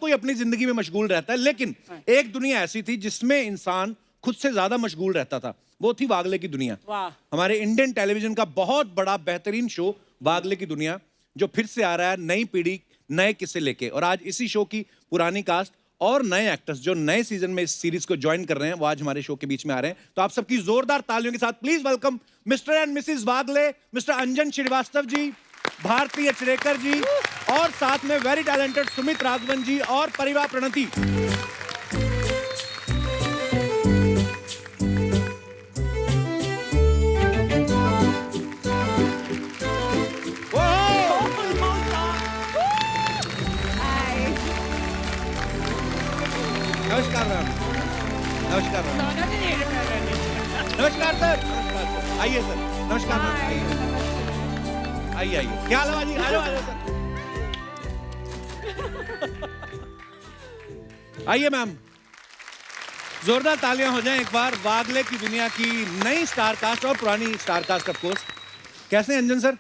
कोई अपनी जिंदगी में मशगूल रहता है, लेकिन एक दुनिया ऐसी थी जिसमें इंसान खुद से ज्यादा मशगूल रहता था, वो थी वागले की दुनिया। हमारे इंडियन टेलीविजन का बहुत बड़ा बेहतरीन शो वागले की दुनिया, जो फिर से आ रहा है नई पीढ़ी नए किस्से लेके। और आज इसी शो की पुरानी कास्ट और नए एक्टर्स जो नए सीजन में इस सीरीज को ज्वाइन कर रहे हैं, वो आज हमारे शो के बीच में आ रहे हैं। तो आप सबकी जोरदार तालियों के साथ please welcome mister and missus Wagle, mister Anjan Shrivastava ji, Bharati Achrekar ji, और साथ में वेरी टैलेंटेड सुमित राघवन जी और परिवा प्रणति। नमस्कार मैम। नमस्कार मैम। नमस्कार सर। आइए सर। नमस्कार मैम। आइए आइए। क्या हाल है जी? आ जाओ सर। आइए मैम, जोरदार तालियां हो जाएं एक बार वागले की दुनिया की नई स्टार कास्ट और पुरानी स्टार कास्ट ऑफ कोर्स। कैसे हैं अंजन सर?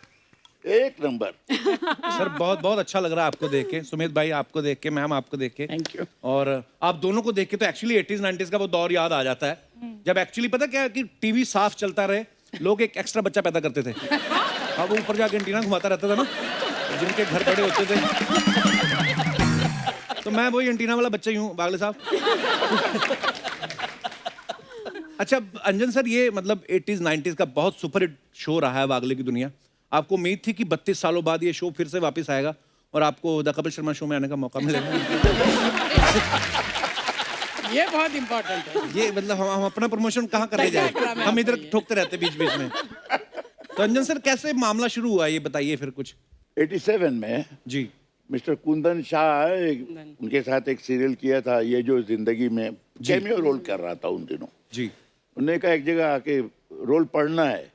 एक नंबर। सर बहुत बहुत अच्छा लग रहा है आपको देख के, सुमित भाई आपको देख के, मैम आपको देख के। Thank you. और आप दोनों को देख के तो एक्चुअली 80s 90s का वो दौर याद आ जाता है, जब एक्चुअली पता क्या है कि टीवी साफ चलता रहे, लोग एक एक्स्ट्रा बच्चा पैदा करते थे। अब ऊपर जाके एंटीना घुमाता रहता था ना, जिनके घर बड़े होते थे। तो मैं वही एंटीना वाला बच्चा ही हूँ, वागले साहब। अच्छा अंजन सर, ये मतलब 80s 90s का बहुत सुपरहिट शो रहा है वागले की दुनिया। आपको उम्मीद थी कि 32 सालों बाद ये शो फिर से वापस आएगा और आपको द कपिल शर्मा शो में आने का मौका मिलेगा? ये बहुत इंपॉर्टेंट है। ये मतलब हम अपना प्रमोशन कहाँ करने जाए, हम इधर ठोकते रहते बीच बीच में। तो अंजन सर कैसे मामला शुरू हुआ ये बताइए फिर कुछ। 87 में जी मिस्टर कुंदन शाह उनके साथ एक सीरियल किया था, ये जो जिंदगी में कैमियो रोल कर रहा था उन दिनों जी। उन्होंने कहा एक जगह आके रोल पढ़ना है,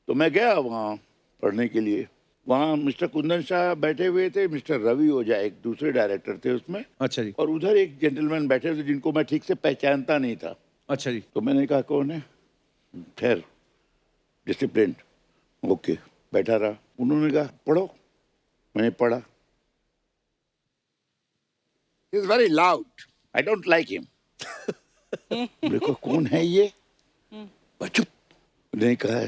तो मैं गया वहाँ पढ़ने के लिए। वहाँ मिस्टर कुंदन शाह बैठे हुए थे, मिस्टर रवि ओझा एक दूसरे डायरेक्टर थे उसमें, अच्छा जी। और उधर एक जेंटलमैन बैठे थे जिनको मैं ठीक से पहचानता नहीं था। अच्छा जी। तो मैंने कहा कौन है? ठहर, डिसिप्लिन। ओके, बैठा रहा। उन्होंने कहा पढ़ो, मैंने पढ़ा। He is very loud. I don't like him. देखो कौन है ये? चुप। उन्होंने कहा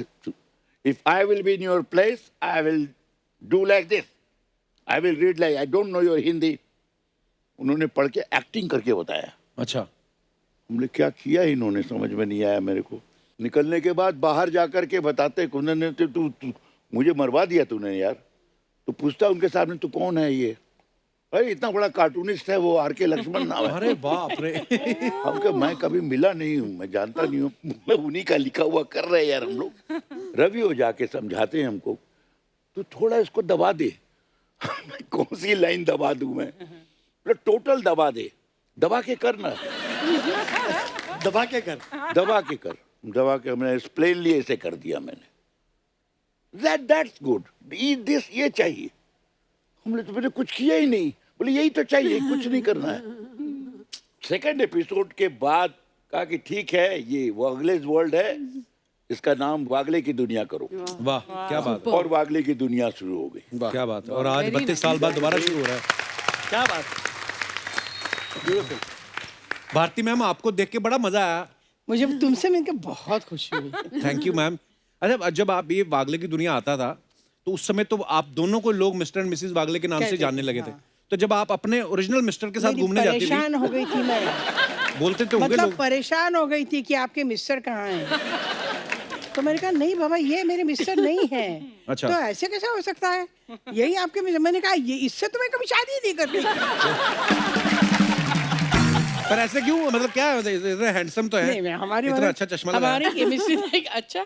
if I will be in your place, I will do like this. I will read like I don't know your Hindi. उन्होंने पढ़ के एक्टिंग करके बताया। अच्छा। हमने क्या किया इन्होंने, समझ में नहीं आया मेरे को। निकलने के बाद बाहर जाकर के बताते कुंदन ने, तू मुझे मरवा दिया तूने यार। तो पूछता उनके सामने तू कौन है ये? अरे इतना बड़ा कार्टूनिस्ट है वो, आर के लक्ष्मण नाम है। अरे बाप रे। हम कहा मैं कभी मिला नहीं हूँ, मैं जानता नहीं हूँ, मैं उन्हीं का लिखा हुआ कर रहे हैं यार हम लोग। रवि हो जाके समझाते हैं हमको, तू थोड़ा इसको दबा दे। कौन सी लाइन दबा दूं मैं? टोटल दबा दे, दबा के करना। दबा के कर। दबा के कर, दबा के। हमने प्लेनली ऐसे कर दिया मैंने। That's good. This ये चाहिए। हमने तो मैंने कुछ किया ही नहीं, बोले यही तो चाहिए, कुछ नहीं करना है। सेकंड एपिसोड के बाद कहा कि ठीक है ये वागले's वर्ल्ड है, इसका नाम वागले की दुनिया करो। वाह क्या बात है। और वागले की दुनिया शुरू हो गई। क्या बात है। और आज 32 साल बाद दोबारा शुरू हो रहा है। क्या बात। भारती मैम आपको देख के बड़ा मजा आया। मुझे तुमसे मिलकर बहुत खुशी हुई। Thank you ma'am. अच्छा जब आप ये वागले की दुनिया आता था तो उस समय तो आप दोनों को लोग मिस्टर एंड मिसेस वागले के नाम से जानने लगे थे। तो जब आप अपने ओरिजिनल मिस्टर के साथ घूमने जाती थी, परेशान हो गई थी मैं। बोलते तो होंगे मतलब लोग। परेशान हो गई थी कि आपके मिस्टर कहाँ हैं। तो मैंने कहा नहीं बाबा ये मेरे मिस्टर नहीं है। अच्छा। तो ऐसे कैसे हो सकता है, यही आपके मिस्टर। मैंने कहा ये इससे तो मैं कभी शादी नहीं करती। पर ऐसे क्यों, मतलब क्या है, हैंडसम तो है, नहीं, हमारी इतना अच्छा चश्मा लगाया। हमारी केमिस्ट्री अच्छा।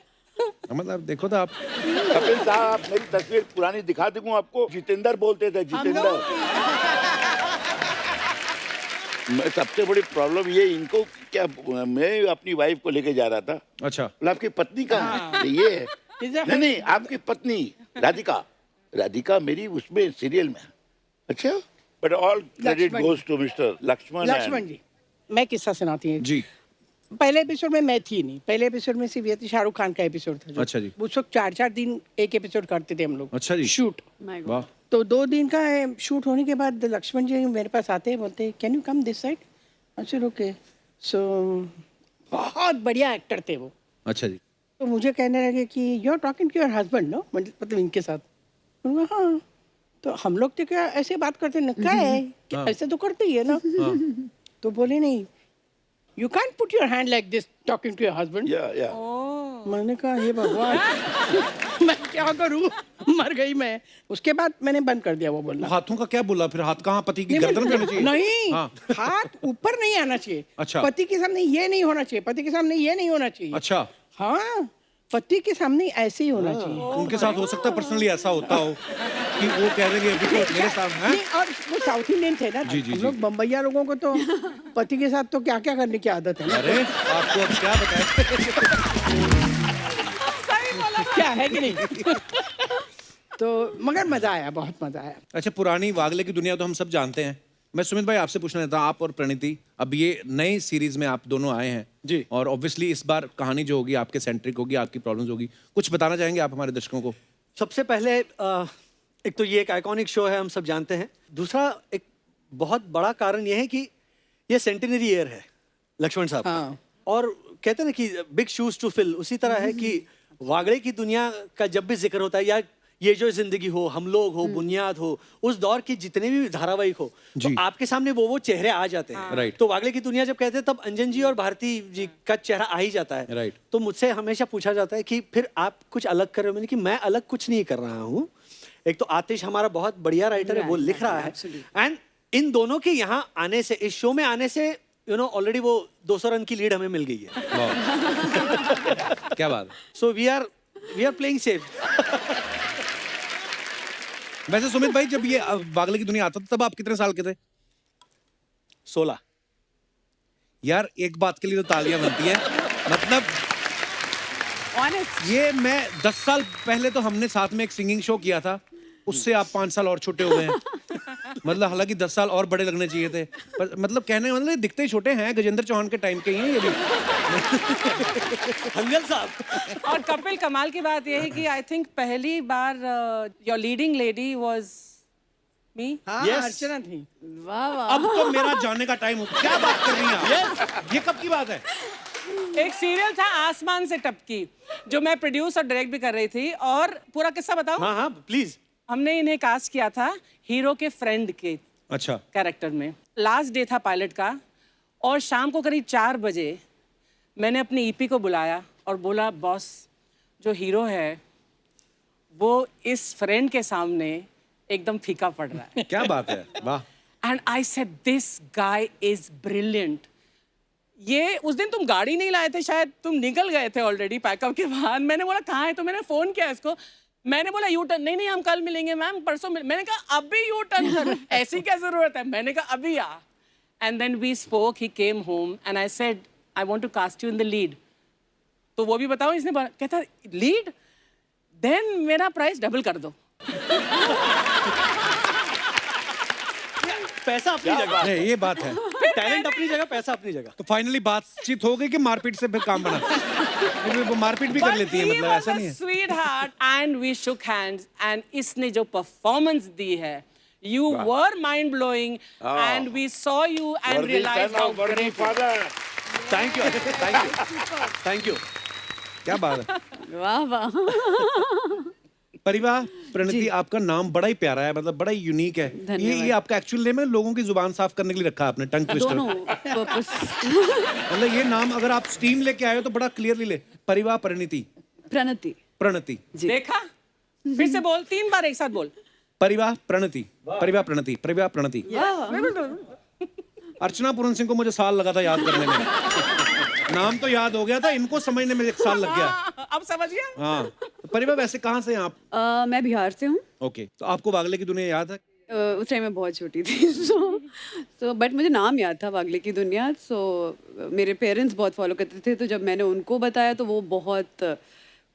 मतलब देखो तो आप। कपिल साहब मेरी तस्वीर पुरानी दिखा दूं आपको, जितेंद्र बोलते थे, जितेंद्र। मैं सबसे बड़ी प्रॉब्लम ये इनको क्या, मैं अपनी वाइफ को लेके जा रहा था। अच्छा। बोला आपकी पत्नी कहाँ है? ये है। नहीं आपकी पत्नी राधिका, राधिका मेरी उसमें सीरियल में। अच्छा, but all credit goes to mister Laxman ji. मैं किस्सा सुनाती हूँ जी। पहले एपिसोड में मैं थी नहीं, पहले एपिसोड में सिर्फ ये थी, शाहरुख खान का एपिसोड था। अच्छा जी। उस वक्त 4-4 दिन एक एपिसोड करते थे हम लोग। अच्छा जी। शूट। वाह। तो 2 दिन का शूट होने के बाद लक्ष्मण जी मेरे पास आते हैं, बोलते can you come this side. अच्छा ओके। सो बहुत बढ़िया एक्टर थे वो। अच्छा जी। तो मुझे कहने लगे कि you are talking to your husband no, मतलब इनके साथ। मैंने कहा, हाँ। तो हम लोग तो क्या ऐसे बात करते ना, क्या है कि ऐसे तो करते ही है ना। तो बोले नहीं, you can put your hand like this talking to your husband. या मैंने कहा हे भगवान मैं क्या करूं, मर गई मैं। उसके बाद मैंने बंद कर दिया वो बोलना। हाथों का क्या बोला फिर? हाथ कहाँ? पति की गर्दन पे होना चाहिए? नहीं, हाँ। हाथ ऊपर नहीं आना चाहिए। अच्छा। पति के सामने ये नहीं होना चाहिए, पति के सामने ये नहीं होना चाहिए। अच्छा। हाँ, पति के सामने ऐसे ही होना चाहिए। उनके साथ हो सकता है पर्सनली ऐसा होता हो कि वो कह देंगे अभी तो मेरे साथ हैं। नहीं, और वो साउथ इंडियन थे ना, जी, जी, हम जी। लोग बम्बैया लोगों को तो पति के साथ तो क्या क्या करने की आदत है ना। अरे आपको अब क्या बताएं? क्या है कि नहीं तो मगर मजा आया, बहुत मजा आया। अच्छा, पुरानी वागले की दुनिया तो हम सब जानते हैं। मैं सुमित भाई आपसे पूछना चाहता हूँ, आप और प्रणीति अब ये नई सीरीज में आप दोनों आए हैं जी। और ऑब्वियसली इस बार कहानी जो होगी आपके सेंट्रिक होगी, आपकी प्रॉब्लम्स होगी। कुछ बताना चाहेंगे आप हमारे दर्शकों को? सबसे पहले एक तो ये एक आइकॉनिक शो है, हम सब जानते हैं। दूसरा एक बहुत बड़ा कारण ये है कि ये सेंटिनरी ईयर है लक्ष्मण साहब का। हाँ। और कहते हैं ना कि बिग शूज टू फिल, उसी तरह है कि वागड़े की दुनिया का जब भी जिक्र होता है, या ये जो जिंदगी हो, हम लोग हो, बुनियाद हो, उस दौर की जितने भी धारावाहिक हो, तो जी। आपके सामने वो चेहरे आ जाते हैं। राइट। तो वागड़े की दुनिया जब कहते हैं तब अंजन जी और भारती जी का चेहरा आ ही जाता है। राइट। तो मुझसे हमेशा पूछा जाता है कि फिर आप कुछ अलग कर रहे हो। मैंने कि मैं अलग कुछ नहीं कर रहा हूँ। एक तो आतिश हमारा बहुत बढ़िया राइटर है, वो लिख रहा है, एंड इन दोनों के यहाँ आने से, इस शो में आने से ऑलरेडी वो 200 रन की लीड हमें मिल गई है। वाह। क्या बात है। So we are playing safe. वैसे सुमित भाई, जब ये वागले की दुनिया आता था तब आप कितने साल के थे? 16। यार एक बात के लिए तो तालियां बनती हैं। मतलब ये मैं 10 साल पहले तो हमने साथ में एक सिंगिंग शो किया था, उससे आप 5 साल और छोटे हो गए हैं। मतलब हालांकि 10 साल और बड़े लगने चाहिए थे, पर मतलब कहने का मतलब दिखते ही छोटे हैं। गजेंद्र चौहान के टाइम के ही हैं ये भी। हंगल साहब। और कपिल, कमाल की बात यह है कि आई थिंक पहली बार your leading lady was me. हाँ, Yes. अर्चना थी। अब तो मेरा जाने का टाइम हो। क्या बात कर रही हैं आप? ये कब की बात है? एक सीरियल था आसमान से टपकी, जो मैं प्रोड्यूस और डायरेक्ट भी कर रही थी। और पूरा किस्सा बताओ। हाँ हाँ प्लीज। हमने इन्हें कास्ट किया था हीरो के फ्रेंड के अच्छा। कैरेक्टर में। लास्ट डे था पायलट का, और शाम को करीब 4 बजे मैंने अपनी ईपी को बुलाया और बोला, बॉस जो हीरो है वो इस फ्रेंड के सामने एकदम फीका पड़ रहा है। क्या बात है, वाह। And I said this guy is brilliant. ये उस दिन तुम गाड़ी नहीं लाए थे, शायद तुम निकल गए थे ऑलरेडी पैकअप के बाद। मैंने बोला कहाँ है, तो मैंने फोन किया इसको। मैंने बोला यू टर्न, नहीं हम कल मिलेंगे मैम, परसों मैंने कहा अभी यू टर्न कर, ऐसी क्या जरूरत है। मैंने कहा अभी आ। And then we spoke, he came home and I said I want to cast you in the lead. तो वो भी बताओ, इसने कहता लीड, देन मेरा प्राइस डबल कर दो। पैसा अपनी जगह, नहीं, ये बात है। टैलेंट अपनी जगह, पैसा अपनी जगह। तो फाइनली बातचीत हो गई कि मारपीट से फिर काम बना? वो मारपीट भी कर लेती है, मतलब ऐसा नहीं है। Sweetheart and we shook hands. And इसने जो परफॉर्मेंस दी है, you were mind blowing and we saw you and realized how great. Father. Thank you thank you thank you. क्या बात है। वाह वाह। परिवार प्रणति, आपका नाम बड़ा ही प्यारा है, मतलब बड़ा ही यूनिक है। ये धन्यवाद। आपका एक्चुअल नेम है, लोगों की जुबान साफ करने के लिए रखा है आपने, टंग ट्विस्टर? दोनों पर्पस। मतलब ये नाम अगर आप स्टीम लेके आए हो तो बड़ा क्लियरली ले, परिवार प्रणति। प्रणति। प्रणति। देखा, फिर से बोल, 3 बार एक साथ बोल। परिवार प्रणति, परिवार प्रणति, परिवार प्रणति। अर्चना पूरन सिंह को मुझे साल लगा था याद करने में। नाम तो याद हो गया था, इनको समझने में 1 साल लग गया। अब समझ गया। हाँ। तो परिवार वैसे कहाँ से हैं आप? मैं बिहार से हूँ। ओके, तो आपको वागले की दुनिया याद है? उस टाइम मैं बहुत छोटी थी। सो बट मुझे नाम याद था वागले की दुनिया। सो मेरे पेरेंट्स बहुत फॉलो करते थे, तो जब मैंने उनको बताया तो वो बहुत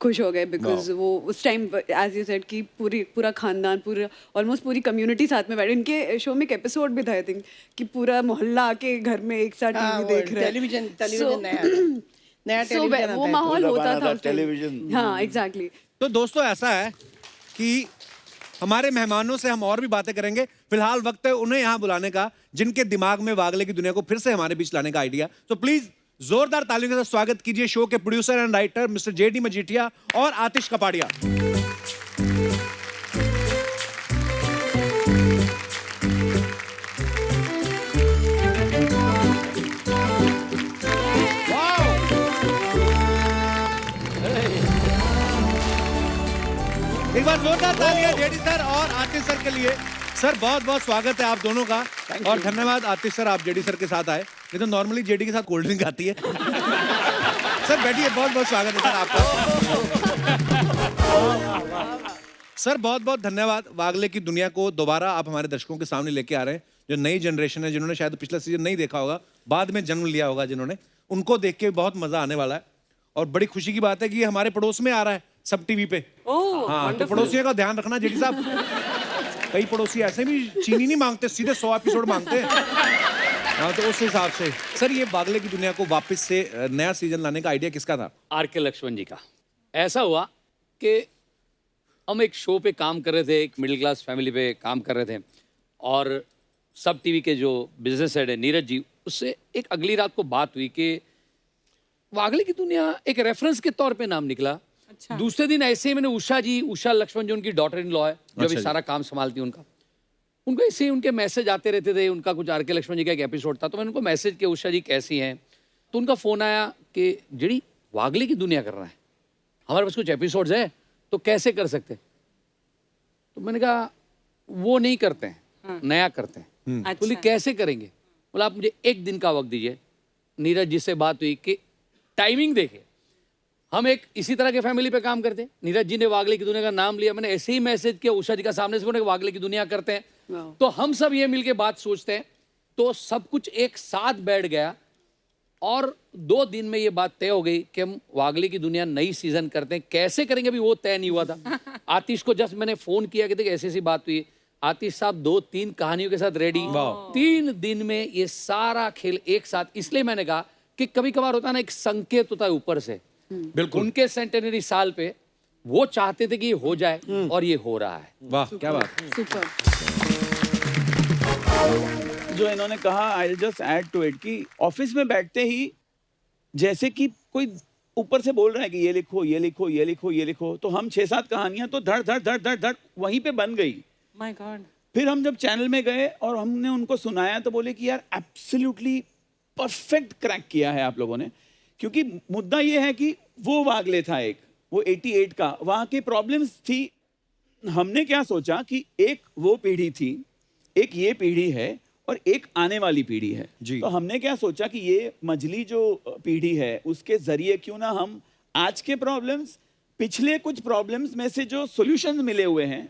खुश हो गए, बिकॉज वो उस टाइम एज यू सेड कि पूरा खानदान, पूरा ऑलमोस्ट पूरी कम्युनिटी साथ में बैठे। इनके शो में एक एपिसोड भी था आई थिंक, कि पूरा मोहल्ला आके घर में एक साथ टीवी देख रहे हैं। टेलीविजन नया So, टेलीविजन वो आता है। माहौल होता था उस time। टेलीविजन। हाँ एग्जैक्टली। तो दोस्तों ऐसा है कि हमारे मेहमानों से हम और भी बातें करेंगे। फिलहाल वक्त है उन्हें यहाँ बुलाने का जिनके दिमाग में वागले की दुनिया को फिर से हमारे बीच लाने का आइडिया। तो प्लीज जोरदार तालियों के साथ स्वागत कीजिए शो के producer and writer mister JD Majithia और आतिश कपाड़िया। एक बार जोरदार तालियां जेडी सर और आतिश सर के लिए। सर बहुत बहुत स्वागत है आप दोनों का और धन्यवाद आतिश सर आप जेडी सर के साथ आए। नहीं तो नॉर्मली जेडी के साथ कोल्ड ड्रिंक आती है। सर बैठिए, बहुत बहुत स्वागत है सर आपका। सर बहुत बहुत धन्यवाद। वागले की दुनिया को दोबारा आप हमारे दर्शकों के सामने लेके आ रहे हैं। जो नई जनरेशन है जिन्होंने शायद पिछला सीजन नहीं देखा होगा, बाद में जन्म लिया होगा जिन्होंने, उनको देख के बहुत मजा आने वाला है। और बड़ी खुशी की बात है कि ये हमारे पड़ोस में आ रहा है सब टीवी पे। हाँ, तो पड़ोसियों का ध्यान रखना जेडी साहब। कई पड़ोसी ऐसे भी चीनी नहीं मांगते, सीधे 100 एपिसोड मांगते हैं। हाँ, तो उस हिसाब से सर ये वागले की दुनिया को वापस से नया सीजन लाने का आइडिया किसका था? आर.के. लक्ष्मण जी का। ऐसा हुआ कि हम एक शो पे काम कर रहे थे, एक मिडिल क्लास फैमिली पे काम कर रहे थे, और सब टीवी के जो बिजनेस हेड है नीरज जी, उससे एक अगली रात को बात हुई कि वागले की दुनिया एक रेफरेंस के तौर पे नाम निकला। अच्छा। दूसरे दिन ऐसे ही मैंने उषा लक्ष्मण जो उनकी डॉटर इन लॉ है, जो अभी सारा काम संभालती है उनको ऐसे ही उनके मैसेज आते रहते थे। उनका कुछ आर.के. लक्ष्मण जी का एक एपिसोड था, तो मैंने उनको मैसेज किया, उषा जी कैसी हैं? तो उनका फोन आया कि जेडी वागले की दुनिया कर रहा है, हमारे पास कुछ एपिसोड्स है, तो कैसे कर सकते? तो मैंने कहा वो नहीं करते हैं, नया करते हैं। बोली कैसे करेंगे? बोला आप मुझे एक दिन का वक्त दीजिए। नीरज जी से बात हुई कि टाइमिंग देखे, हम एक इसी तरह के फैमिली पे काम करते हैं। नीरज जी ने वागले की दुनिया का नाम लिया, मैंने ऐसे ही मैसेज किया उषा जी का सामने से, बोले वागले की दुनिया करते हैं। तो हम सब ये मिलके बात सोचते हैं, तो सब कुछ एक साथ बैठ गया और 2 दिन में ये बात तय हो गई कि हम वागले की दुनिया नई सीजन करते हैं। कैसे करेंगे अभी वो तय नहीं हुआ था। आतिश को जस्ट मैंने फोन किया कि देखिए ऐसी ऐसी बात हुई। आतिश साहब 2-3 कहानियों के साथ रेडी। 3 दिन में ये सारा खेल एक साथ। इसलिए मैंने कहा कि कभी कभार होता है ना, एक संकेत होता है ऊपर से। बिल्कुल। उनके सेंटेनरी साल पे वो चाहते थे कि ये हो जाए और ये हो रहा है। वाह क्या बात। सुपर। जो इन्होंने कहा, I just add to it कि ऑफिस में बैठते ही जैसे कि कोई ऊपर से बोल रहा है कि ये लिखो ये लिखो ये लिखो ये लिखो, तो हम 6-7 कहानियां तो धड़ धड़ धड़ धड़ धड़ वहीं पे बन गई। My God. फिर हम जब चैनल में गए और हमने उनको सुनाया तो बोले कि यार एब्सोल्युटली परफेक्ट क्रैक किया है आप लोगों ने। क्योंकि मुद्दा ये है कि वो वागले था एक, वो 88 का, वहाँ की प्रॉब्लम्स थी। हमने क्या सोचा कि एक वो पीढ़ी थी, एक ये पीढ़ी है और एक आने वाली पीढ़ी है। जी। तो हमने क्या सोचा कि ये मजली जो पीढ़ी है उसके जरिए क्यों ना हम आज के प्रॉब्लम्स, पिछले कुछ प्रॉब्लम्स में से जो सॉल्यूशंस मिले हुए हैं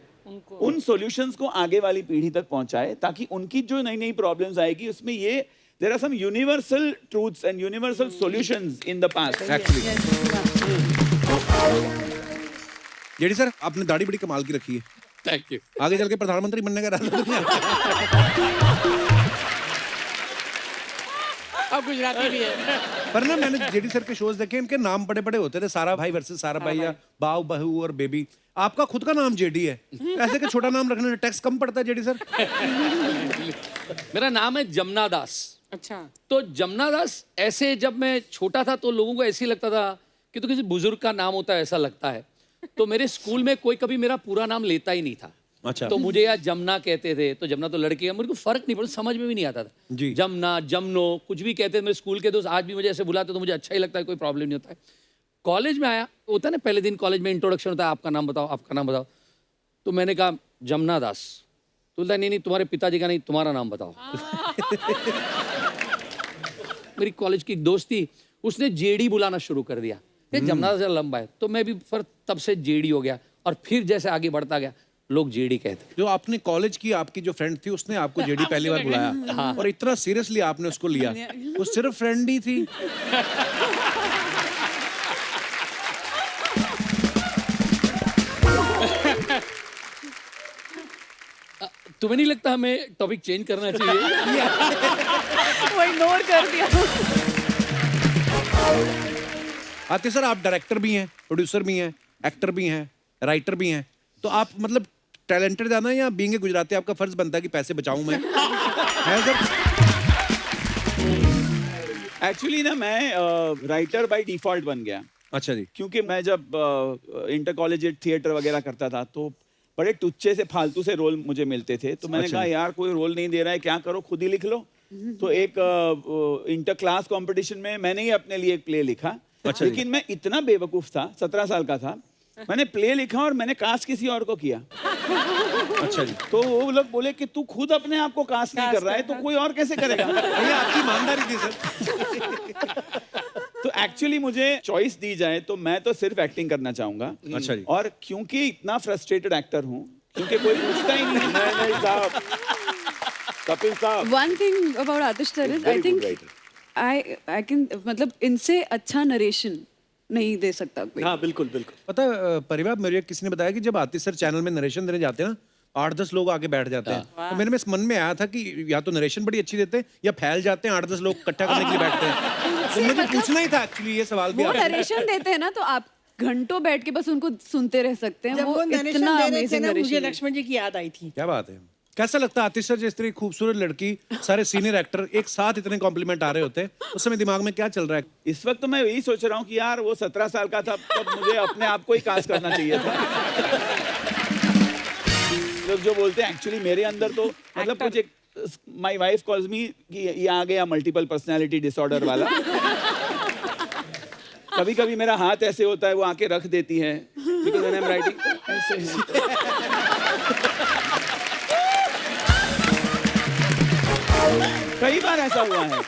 उन सॉल्यूशंस को आगे वाली पीढ़ी तक पहुंचाए, ताकि उनकी जो नई नई प्रॉब्लम्स आएगी उसमें ये there are some universal truths and universal solutions in the past. Actually. JD sir आपने दाढ़ी बड़ी कमाल की रखी है। Thank you. आगे चल के प्रधानमंत्री बनने का इरादा तो नहीं है? अब गुजराती भी है। पर ना मैंने जेडी सर के शोज देखे, इनके नाम बड़े बड़े होते थे, सारा भाई वर्सेस सारा भाई या बाऊ बहू और बेबी। आपका खुद का नाम जेडी है, ऐसे के छोटा नाम रखने में टैक्स कम पड़ता है जेडी सर? मेरा नाम है जमुना दास। अच्छा। तो जमुना दास ऐसे जब मैं छोटा था तो लोगों को ऐसे ही लगता था कि तो किसी बुजुर्ग का नाम होता है, ऐसा लगता है। तो मेरे स्कूल में कोई कभी मेरा पूरा नाम लेता ही नहीं था। अच्छा। तो मुझे यार जमुना कहते थे, तो जमुना तो लड़की है, मेरे को फर्क नहीं पड़ता, समझ में भी नहीं आता था। जी। जमुना, जमनो, कुछ भी कहते थे। मेरे स्कूल के दोस्त आज भी मुझे ऐसे बुलाते तो मुझे अच्छा ही लगता है, कोई प्रॉब्लम नहीं होता है। कॉलेज में आया, होता है ना पहले दिन कॉलेज में इंट्रोडक्शन होता है, आपका नाम बताओ, आपका नाम बताओ। तो मैंने कहा जमुना दास। तो बोलता नहीं तुम्हारे पिताजी का नहीं, तुम्हारा नाम बताओ। मेरी कॉलेज की एक दोस्त थी, उसने जेडी बुलाना शुरू कर दिया, ये जमुना दास लंबा है। तो मैं भी फिर तब से जेडी हो गया, और फिर जैसे आगे बढ़ता गया लोग जेडी कहते। जो आपने कॉलेज की आपकी जो फ्रेंड थी उसने आपको जेडी पहली बार बुलाया और इतना सीरियसली आपने उसको लिया, वो सिर्फ फ्रेंड ही थी? तुम्हें नहीं लगता हमें टॉपिक चेंज करना चाहिए? वो इग्नोर कर दिया। आतिश सर आप डायरेक्टर भी हैं, प्रोड्यूसर भी हैं, एक्टर भी हैं, राइटर भी हैं, तो आप मतलब टैलेंटेड ज्यादा या बीइंग ए गुजराती आपका फर्ज बनता है कि पैसे बचाऊं मैं? है सर? एक्चुअली ना मैं राइटर बाय डिफॉल्ट बन गया, अच्छा जी। क्योंकि मैं जब इंटर कॉलेज थिएटर वगैरह करता था तो बड़े टुच्चे से फालतू से रोल मुझे मिलते थे, तो मैंने कहा यार कोई रोल नहीं दे रहा है, क्या करो खुद ही लिख लो। तो एक इंटर क्लास कंपटीशन में मैंने ही अपने लिए एक प्ले लिखा। अच्छा लेकिन मैं इतना बेवकूफ था, 17 साल का था, मैंने प्ले लिखा और मैंने कास्ट किसी और को किया। अच्छा जी। तो वो लोग बोले कि तू खुद अपने आप को कास्ट नहीं कर रहा है तो कोई और कैसे करेगा? भैया आपकी ईमानदारी थी सर। तो एक्चुअली मुझे चॉइस दी जाए तो मैं तो सिर्फ एक्टिंग करना चाहूंगा। अच्छा जी। और क्योंकि इतना फ्रस्ट्रेटेड एक्टर हूँ, क्योंकि कोई पूछता ही नहीं। नहीं साहब, कपिल साहब, One thing about Atish sir is, I very good think writer. I can, मतलब इनसे अच्छा नरेशन नहीं दे सकता कोई। हाँ बिल्कुल बिल्कुल। पता है परिवार, मेरे किसी ने बताया कि जब आतिश सर चैनल में नरेशन देने जाते हैं ना, 8-10 लोग आके बैठ जाते हैं। तो मेरे में मन में आया था कि या तो नरेशन बड़ी अच्छी देते हैं या फैल जाते हैं, 8-10 लोग इकट्ठा करने के लिए बैठते हैं। तो मुझे पूछना ही था एक्चुअली ये सवाल भी वो आपसे। नरेशन देते हैं ना तो आप घंटों बैठ के बस उनको सुनते रह सकते हैं। जब वो इतना नरेशन दे रहे थे amazing ना, मुझे नरेशन है। लक्ष्मण जी की याद आई थी। क्या बात है। कैसा लगता है आतिश सर, जिस तरह खूबसूरत लड़की, सारे सीनियर एक्टर एक साथ इतने कॉम्प्लीमेंट आ रहे होते हैं, उस समय दिमाग में क्या चल रहा है? इस वक्त तो मैं यही सोच रहा हूँ कि यार वो 17 साल का था तब मुझे अपने आप को ही कास्ट करना चाहिए था। लोग जो बोलते हैं एक्चुअली मेरे अंदर तो मतलब कुछ एक, माय वाइफ कॉल्स मी कि ये आ गया मल्टीपल पर्सनालिटी डिसऑर्डर वाला। कभी कभी मेरा हाथ ऐसे होता है, वो आके रख देती है because when I am writing ऐसे है। कई बार ऐसा हुआ है।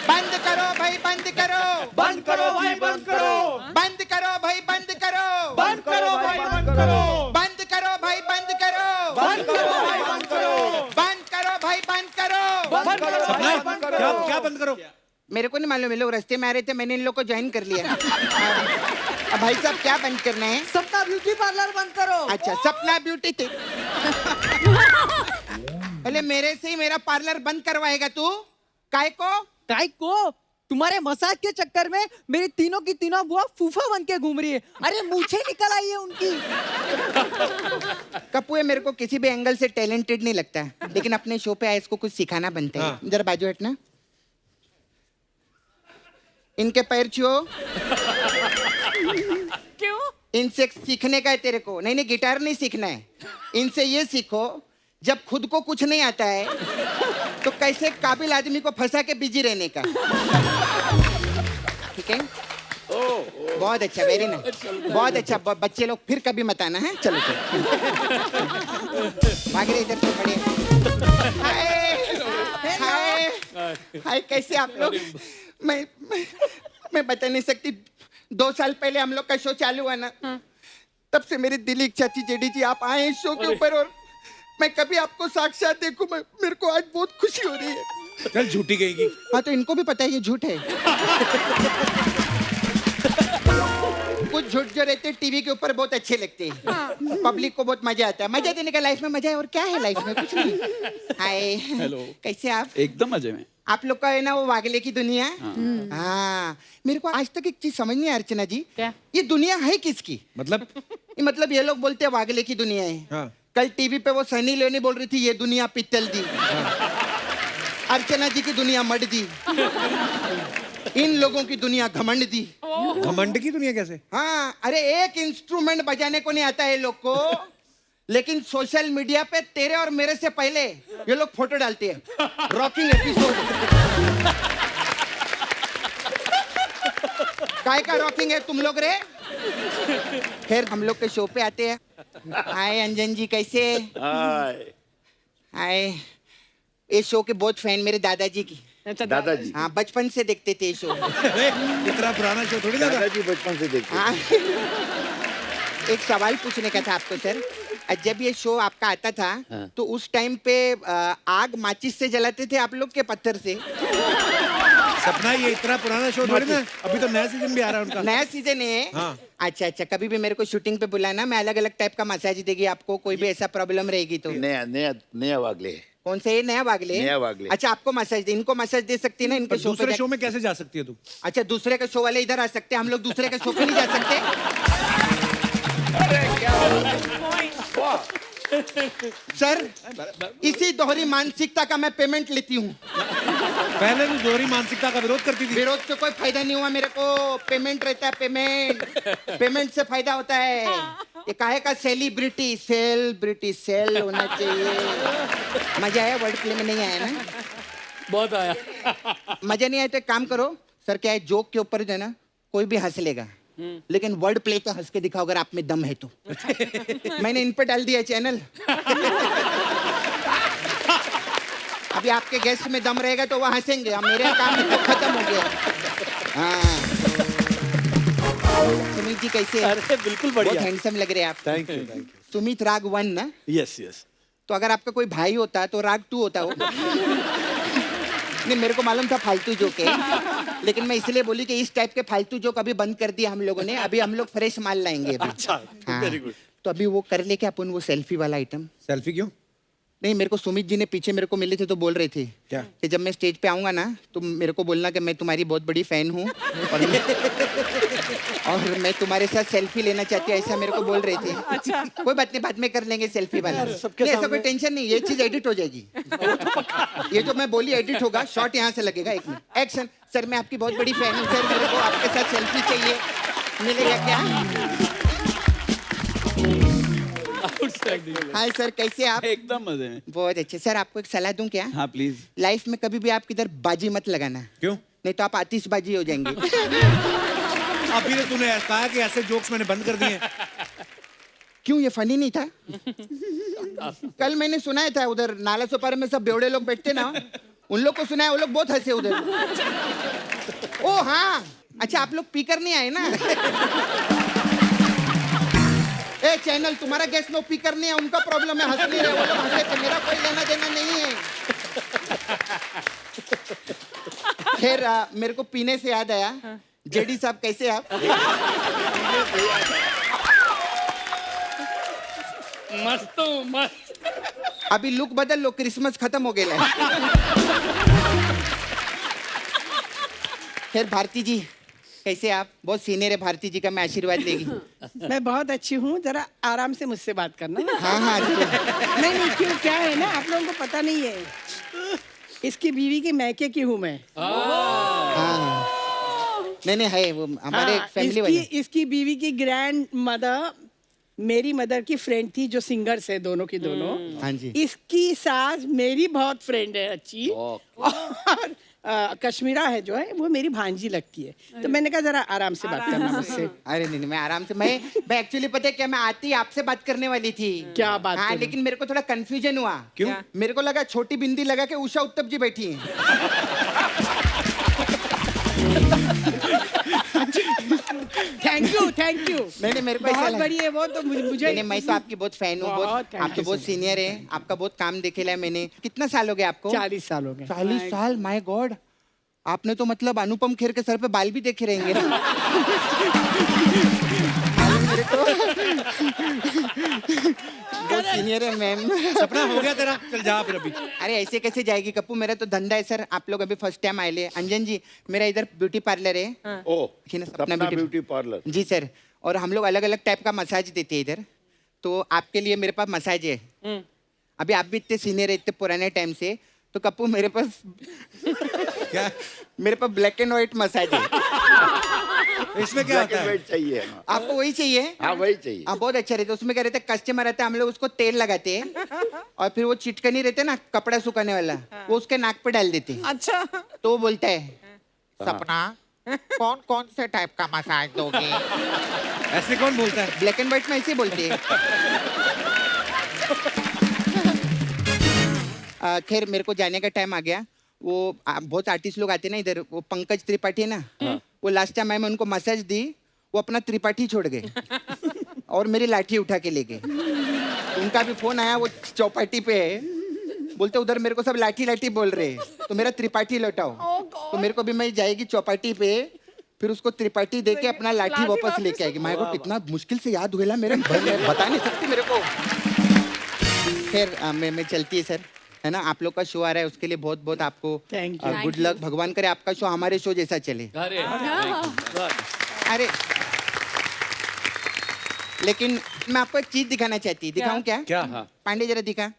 बंद करो भाई, बंद करो, बंद करो भाई, बंद करो, बंद करो भाई, बंद करो, बंद करो भाई, बंद करो, बंद करो भाई, बंद करो, बंद करो भाई, बंद करो, बंद करो भाई, बंद करो, बंद करो भाई, बंद क्या करो। क्या बंद करो? मेरे को नहीं मालूम, ये लोग रास्ते में आ रहे थे, मैंने इन लोग को ज्वाइन कर लिया। अब भाई साहब क्या बंद करना है? सपना ब्यूटी पार्लर बंद करो। अच्छा, सपना ब्यूटी थे। पहले मेरे से ही मेरा पार्लर बंद करवाएगा तू? काय को? तुम्हारे मसाज के चक्कर में मेरी तीनों की तीनों बुआ फूफा बन के घूम रही है। अरे मूछें निकल आई है उनकी। कपूए मेरे को किसी भी एंगल से टैलेंटेड नहीं लगता, लेकिन अपने शो पे आए इसको कुछ सिखाना बनता है। जरा बाजू हटना, इनके पैर छुओ। क्यों? इनसे सीखने का है तेरे को। नहीं नहीं, गिटार नहीं सीखना है, इनसे ये सीखो, जब खुद को कुछ नहीं आता है तो कैसे काबिल आदमी को फंसा के बिजी रहने का। ठीक है? बहुत अच्छा, वेरी नाइस, बहुत अच्छा। बच्चे लोग फिर कभी मत आना है। चलो भाग रहे इधर से, बढ़िया। हाय हाय हाय, कैसे आप लोग? मैं बता नहीं सकती, 2 साल पहले हम लोग का शो चालू हुआ ना, तब से मेरी दिल की इच्छा थी जेडी जी आप आए इस शो के ऊपर और मैं कभी आपको साक्षात देखूं। मेरे को आज बहुत खुशी हो रही है। चल झूठी गई। हाँ, तो इनको भी पता है ये झूठ है। कुछ झूठ जो रहते हैं टीवी के ऊपर बहुत अच्छे लगते हैं, पब्लिक को बहुत मजा आता है। मजा देने का लाइफ में मजा है, और क्या है लाइफ में? कुछ नहीं। हाय, हेलो, कैसे आप? एकदम मजे में। आप लोग का है ना वो वागले की दुनिया। हाँ, मेरे को आज तक एक चीज समझ नहीं, अर्चना जी, क्या? ये दुनिया है किसकी? मतलब ये लोग बोलते हैं वागले की दुनिया है। हाँ। कल टीवी पे वो सनी लियोनी बोल रही थी ये दुनिया पित्तल दी। अर्चना जी की दुनिया मड दी, इन लोगों की दुनिया घमंड दी। घमंड की दुनिया कैसे? हाँ, अरे एक इंस्ट्रूमेंट बजाने को नहीं आता है लोग को, लेकिन सोशल मीडिया पे तेरे और मेरे से पहले ये लोग फोटो डालते हैं, रॉकिंग एपिसोड। काय का रॉकिंग है तुम लोग रे? खैर, हम लोग के शो पे आते हैं। हाय अंजन जी, कैसे? हाय। ये शो के बहुत फैन मेरे दादाजी की। दादाजी? हाँ, बचपन से देखते थे ये शो। इतना पुराना शो थोड़ी ना था। दादाजी बचपन से देखते। हाँ। एक सवाल पूछने का था आपको सर, जब ये शो आपका आता था तो उस टाइम पे आग माचिस से जलाते थे आप लोग के पत्थर से? सपना, ये इतना पुराना शो थोड़ी ना, अभी तो नया सीजन भी आ रहा है उनका। नया सीजन है? हाँ। अच्छा अच्छा, कभी भी मेरे को शूटिंग पे बुलाना, मैं अलग अलग टाइप का मसाज देगी आपको, कोई भी ऐसा प्रॉब्लम रहेगी तो। नया वागले है। कौन से? नया वागले? नया वागले। अच्छा, आपको मसाज दे, इनको मसाज दे सकती है ना इनके शो पे? दूसरे शो में कैसे जा सकती है तू? अच्छा, दूसरे का शो वाले इधर आ सकते हैं, हम लोग दूसरे के शो पे नहीं जा सकते? सर इसी दोहरी मानसिकता का मैं पेमेंट लेती हूँ। पहले भी दोहरी मानसिकता का विरोध करती थी। विरोध से कोई फायदा नहीं हुआ मेरे को। पेमेंट रहता है, पेमेंट से फायदा होता है। ये काहे का सेलिब्रिटी सेल होना चाहिए। मजा आया? वर्ड प्ले में नहीं आया ना? बहुत आया। मजा नहीं आया तो एक काम करो सर, क्या है जोक के ऊपर जो है ना कोई भी हंस लेगा, लेकिन वर्ड प्ले पे हंस के दिखाओ अगर आप में दम है तो। मैंने इन पे डाल दिया चैनल। अभी आपके गेस्ट में दम रहेगा तो वो हंसेंगे, अब मेरे काम तो खत्म हो गया। हाँ सुमित जी कैसे हैं? अरे बिल्कुल बहुत बढ़िया। हैंडसम लग रहे हैं आप। Thank you. सुमित राग 1 ना? Yes yes. तो अगर आपका कोई भाई होता तो राग 2 होता वो। नहीं मेरे को मालूम था फालतू जोक है, लेकिन मैं इसलिए बोली कि इस टाइप के फालतू जोक अभी बंद कर दिया हम लोगों ने। अभी हम लोग फ्रेश माल लाएंगे अभी। अच्छा, वेरी गुड। तो अभी वो कर ले क्या अपन, वो सेल्फी वाला आइटम? सेल्फी क्यों? नहीं मेरे को सुमित जी ने पीछे मेरे को मिले थे तो बोल रहे थे क्या? कि जब मैं स्टेज पे आऊंगा ना तो मेरे को बोलना कि मैं तुम्हारी बहुत बड़ी फैन हूँ और मैं तुम्हारे साथ सेल्फी लेना चाहती हूँ, ऐसा मेरे को बोल रहे थे। अच्छा। कोई बात नहीं, बाद में कर लेंगे सेल्फी वाला। सबके नहीं, ऐसा कोई सामने। टेंशन नहीं, ये चीज एडिट हो जाएगी। ये जो मैं बोली एडिट होगा, शॉट यहाँ से लगेगा। एक मिनट, एक्शन। सर मैं आपकी बहुत बड़ी फैन हूँ सर, मेरे को आपके साथ सेल्फी चाहिए, मिलेगा क्या? हाय सर कैसे आप? एकदम मजे में। बहुत अच्छे। सर आपको एक सलाह दूं क्या? हाँ प्लीज। लाइफ में कभी भी आप किधर बाजी मत लगाना, क्यों? नहीं तो आप आतिशबाजी हो जाएंगे। अभी तो तूने कहा कि ऐसे जोक्स मैंने बंद कर दिए। क्यों, ये फनी नहीं था? कल मैंने सुनाया था उधर नाला सोपारा में सब बेवड़े लोग बैठते ना, उन लोग को सुनाया, वो लोग बहुत हंसे उधर। ओ हाँ, अच्छा आप लोग पी कर नहीं आए ना? ए चैनल, तुम्हारा गेस्ट लोग पी कर नहीं है, उनका प्रॉब्लम है, हंस नहीं रहे वो लोग, हंसे थे, मेरा कोई लेना देना नहीं है। खैर मेरे को पीने से याद आया, जेडी साहब कैसे आप? मस्त मस्त। अभी लुक बदल लो, क्रिसमस खत्म हो गया है। खैर भारती जी कैसे आप? बहुत सीनियर है भारती जी का, मैं आशीर्वाद लेगी। मैं बहुत अच्छी हूँ, जरा आराम से मुझसे बात करना। हाँ हाँ नहीं क्यों, क्या है ना, आप लोगों को पता नहीं है, इसकी बीवी के मैके की हूँ मैं। हाँ नहीं है वो हमारे हाँ, फैमिली वाले। इसकी बीवी की ग्रैंड मदर मेरी मदर की फ्रेंड थी, जो सिंगर्स है दोनों की दोनों। हाँ जी। इसकी सास मेरी बहुत फ्रेंड है अच्छी, और कश्मीरा है जो है वो मेरी भांजी लगती है। तो मैंने कहा जरा आराम से बात करना मुझसे। अरे नहीं मैं आराम से, मैं एक्चुअली पता है क्या, मैं आती आपसे बात करने वाली थी। क्या बात हाँ करूं? लेकिन मेरे को थोड़ा कंफ्यूजन हुआ। क्यों? मेरे को लगा छोटी बिंदी लगा के उषा उत्तप जी बैठी हैं। थैंक यू नहीं मेरे को ऐसा बहुत लगा। बड़ी है वो तो मुझे नहीं मैं तो आपकी बहुत फैन हूँ, बहुत बहुत thank आप तो you बहुत so सीनियर है, आपका बहुत काम देखेला है मैंने। कितना साल हो गया आपको? 40 साल हो गए। 40 साल, माय गॉड। आपने तो मतलब अनुपम खेर के सर पे बाल भी देखे रहेंगे। मेरे को बहुत सीनियर है मैम। सपना हो गया तेरा, चल जा फिर अभी। अरे ऐसे कैसे जाएगी कप्पू, मेरा तो धंधा है सर। आप लोग अभी फर्स्ट टाइम आए ले। अंजन जी मेरा इधर ब्यूटी पार्लर है। ओ देखिए ना, सपना ब्यूटी पार्लर। जी सर, और हम लोग अलग अलग टाइप का मसाज देते हैं इधर, तो आपके लिए मेरे पास मसाज है। अभी आप भी इतने सीनियर है, इतने पुराने टाइम से, तो कप्पू मेरे पास क्या? मेरे पास ब्लैक एंड व्हाइट मसाज है। इसमें क्या होता है? वेट चाहिए हाँ। आपको वही चाहिए? हाँ वही चाहिए। हाँ बहुत अच्छा रहता है। उसमें क्या रहता है, कस्टमर आता है, हम लोग उसको तेल लगाते हैं और फिर वो चिटकनी रहते ना, कपड़ा सुखाने वाला, वो उसके नाक पे डाल देते हैं। अच्छा। तो वो बोलता है सपना कौन कौन से टाइप का मसाज दोगे? ऐसे कौन बोलता है? ब्लैक एंड व्हाइट में ऐसे बोलते हैं। खैर मेरे को जाने का टाइम आ गया। वो बहुत आर्टिस्ट लोग आते हैं ना इधर, वो पंकज त्रिपाठी है ना, वो लास्ट टाइम मैं उनको मसाज दी, वो अपना त्रिपाठी छोड़ गए और मेरी लाठी उठा के ले गए। उनका भी फोन आया, वो चौपाटी पे है, बोलते उधर मेरे को सब लाठी लाठी बोल रहे हैं, तो मेरा त्रिपाठी लौटाओ। तो मेरे को भी मैं जाएगी चौपाटी पे, फिर उसको त्रिपाठी दे के अपना लाठी वापस लेके आएगी। मेरे को कितना मुश्किल से याद हुआ मेरे, बता नहीं सकती मेरे को। खैर मैं चलती है सर, है ना। आप लोग का शो आ रहा है, उसके लिए बहुत बहुत आपको Thank you. Good luck. भगवान करे आपका शो हमारे शो जैसा चले। अरे अरे लेकिन मैं आपको एक चीज दिखाना चाहती, दिखाऊं क्या? क्या? हाँ। पांडे जरा दिखा।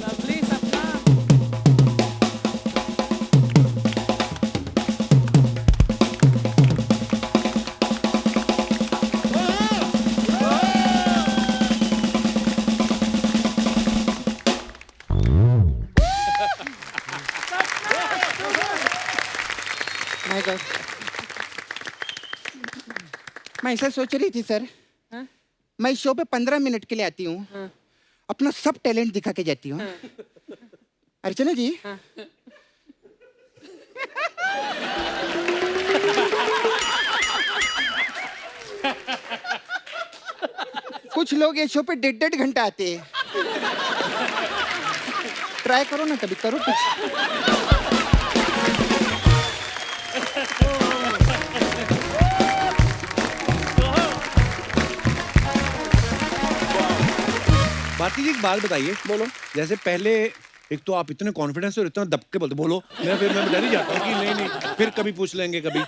लवली सपना। My God. मैं ऐसा सोच रही थी सर, मैं इस शो पे 15 मिनट के लिए आती हूँ, अपना सब टैलेंट दिखा के जाती हूँ। अर्चना जी, कुछ लोग ये शो पे 1.5 घंटा आते हैं। ट्राई करो ना, कभी करो कुछ। भारती जी एक बात बताइए, बोलो। जैसे पहले एक तो आप इतने कॉन्फिडेंस और इतना दबके बोलते, बोलो। मैं डर ही जाता हूँ कि नहीं फिर कभी पूछ लेंगे कभी।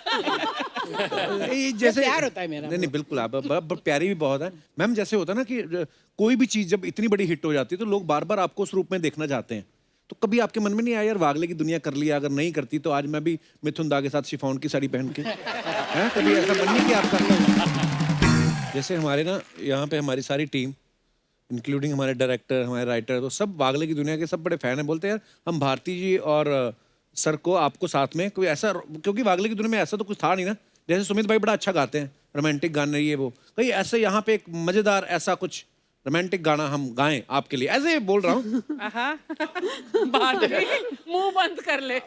ये जैसे प्यार होता है मेरा। नहीं बिल्कुल, आप प्यारी भी बहुत है मैम। जैसे होता है ना कि कोई भी चीज जब इतनी बड़ी हिट हो जाती है तो लोग बार बार आपको उस रूप में देखना चाहते हैं। तो कभी आपके मन में नहीं आया यार वागले की दुनिया कर लिया, अगर नहीं करती तो आज मैं भी मिथुन दा के साथ शिफॉन की साड़ी पहन के हैं? कभी ऐसा मन नहीं किया आपका? जैसे हमारे ना यहाँ पे हमारी सारी टीम इंक्लूडिंग हमारे डायरेक्टर, हमारे राइटर, तो सब वागले की दुनिया के सब बड़े फैन हैं। बोलते हैं यार हम भारती जी और सर को आपको साथ में कोई ऐसा, क्योंकि वागले की दुनिया में ऐसा तो कुछ था नहीं ना। जैसे सुमित भाई बड़ा अच्छा गाते हैं, रोमांटिक गाने, ये वो कहीं ऐसे यहाँ पे एक मजेदार ऐसा कुछ रोमांटिक गाना हम गाएं आपके लिए, ऐसे बोल रहा हूँ। मुंह बंद कर ले।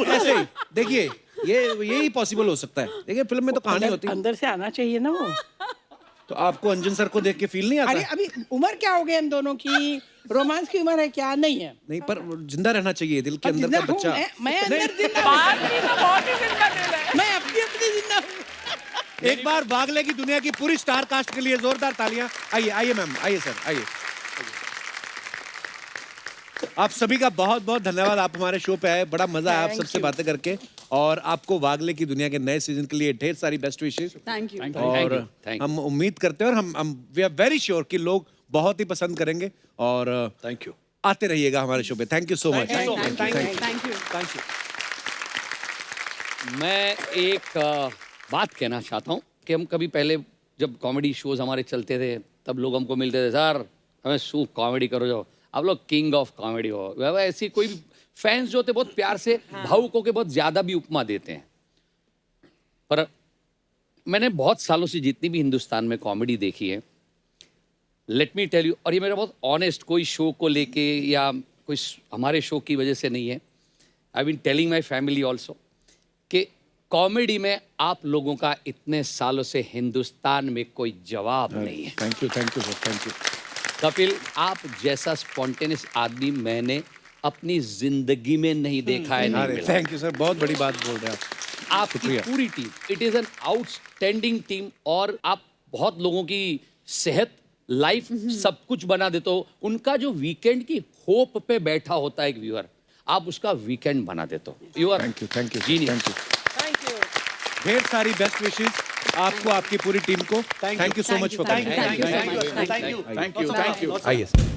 ऐसे ही देखिए, यही पॉसिबल हो सकता है। देखिए फिल्म में तो कहानी होती है, अंदर से आना चाहिए ना वो। तो आपको अंजन सर को देख के फील नहीं आता? अरे अभी उम्र क्या हो गई हम दोनों की? रोमांस की उम्र है क्या? नहीं है। नहीं, पर जिंदा रहना चाहिए दिल के अब अंदर जिंदा का हूँ बच्चा। मैं अंदर जिंदा हूँ। बात भी तो बहुत ही जिंदा दिल है। मैं अपनी जिंदा हूँ। एक बार वागले की दुनिया की पूरी स्टार कास्ट के लिए जोरदार तालियां। आइए आइए मैम, आइए सर, आइए। आप सभी का बहुत बहुत धन्यवाद, आप हमारे शो पे आए, बड़ा मजा आया आप सबसे बातें करके। और आपको वागले की दुनिया के नए सीजन के लिए ढेर सारी बेस्ट विशेष। Thank you. और हम उम्मीद करते हैं और हम वी आर वेरी श्योर कि लोग बहुत ही पसंद करेंगे। और थैंक यू, आते रहिएगा हमारे शो पे। Thank you so much. Thank you. मैं एक बात कहना चाहता हूँ कि हम कभी पहले जब कॉमेडी शोज हमारे चलते थे तब लोग हमको मिलते थे, सर हमें सूप कॉमेडी करो, जो आप लोग किंग ऑफ कॉमेडी हो। ऐसी कोई फैंस जो होते बहुत प्यार से भावुक होकर बहुत ज़्यादा भी उपमा देते हैं। पर मैंने बहुत सालों से जितनी भी हिंदुस्तान में कॉमेडी देखी है, लेट मी टेल यू, और ये मेरा बहुत ऑनेस्ट, कोई शो को लेके या कोई हमारे शो की वजह से नहीं है, I been telling my family also कि कॉमेडी में आप लोगों का इतने सालों से हिंदुस्तान में कोई जवाब नहीं है। Thank you sir, thank you. Kapil, आप जैसा स्पॉन्टेनियस आदमी मैंने अपनी जिंदगी में नहीं देखा है, नहीं मिला। थैंक यू सर, बहुत बड़ी बात बोल रहे हैं आप। आपकी पूरी team, it is an outstanding team, और आप बहुत लोगों की सेहत, लाइफ, सब कुछ बना देते हो। उनका जो वीकेंड की होप पे बैठा होता है एक व्यूअर, आप उसका वीकेंड बना देते हो। You are thank you genius. Thank you. ढेर सारी बेस्ट विशेष आपको, आपकी पूरी टीम को। Thank you so much for coming. Thank you. आइए सर।